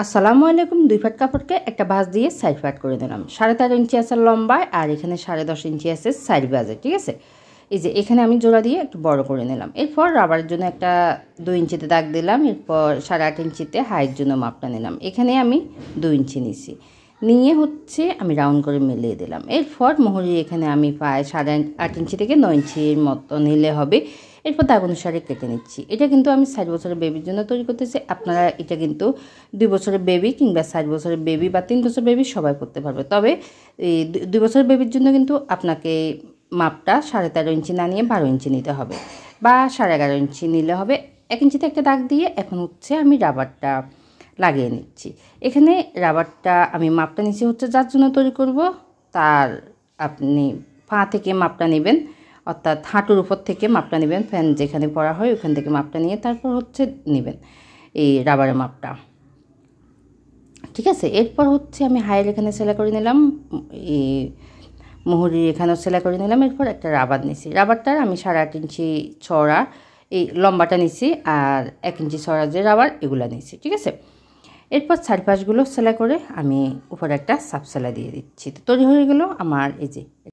আসসালামু আলাইকুম। 2 ফাট কাপড়কে একটা ভাঁজ দিয়ে সাইড ফাট করে দিলাম। 13.5 ইঞ্চি আছে লম্বায় আর এখানে 10.5 ইঞ্চি আছে সাইড ভাঁজে, ঠিক আছে। এই যে এখানে আমি জোড়া দিয়ে একটু বড় করে নিলাম। এরপর রাবারের জন্য একটা 2 ইঞ্চিতে দাগ দিলাম। এরপর 8.5 ইঞ্চিতে হাইয়ের জন্য মাপটা নিলাম। এখানে আমি 2 ইঞ্চি নিছি, নিয়ে হচ্ছে আমি রাউন্ড করে মিলিয়ে দিলাম। এরপর মোহরি এখানে আমি প্রায় 8.5 ইঞ্চি থেকে 9 ইঞ্চির মতো নিলে হবে। এরপর দাগ অনুসারে কেটে নিচ্ছি। এটা কিন্তু আমি 4 বছরের বেবির জন্য তৈরি করতেছি। আপনারা এটা কিন্তু 2 বছরের বেবি কিংবা 4 বছরের বেবি বা 3 বছরের বেবি সবাই করতে পারবে। তবে এই 2 বছরের বেবির জন্য কিন্তু আপনাকে মাপটা 13.5 ইঞ্চি না নিয়ে 12 ইঞ্চি নিতে হবে বা 11.5 ইঞ্চি নিলে হবে। 1 ইঞ্চিতে একটা দাগ দিয়ে এখন হচ্ছে আমি রাবারটা লাগিয়ে নিচ্ছি। এখানে রাবারটা আমি মাপটা নিচ্ছি হচ্ছে যার জন্য তৈরি করব তার আপনি পা থেকে মাপটা নেবেন, অর্থাৎ হাঁটুর উপর থেকে মাপটা নেবেন। ফ্যান যেখানে পরা হয় ওখান থেকে মাপটা নিয়ে তারপর হচ্ছে নেবেন এই রাবারের মাপটা, ঠিক আছে। এরপর হচ্ছে আমি হাইয়ের এখানে সেলাই করে নিলাম, এই মোহরির এখানেও সেলাই করে নিলাম। এরপর একটা রাবার নিছি। রাবারটার আমি 8.5 ইঞ্চি চড়া এই লম্বাটা নিছি আর 1 ইঞ্চি চড়া যে রাবার এগুলো নিছি, ঠিক আছে। এরপর চারপাশগুলো সেলাই করে আমি উপরে একটা সাপ সেলাই দিয়ে দিচ্ছি। তো তৈরি হয়ে গেল আমার এই যে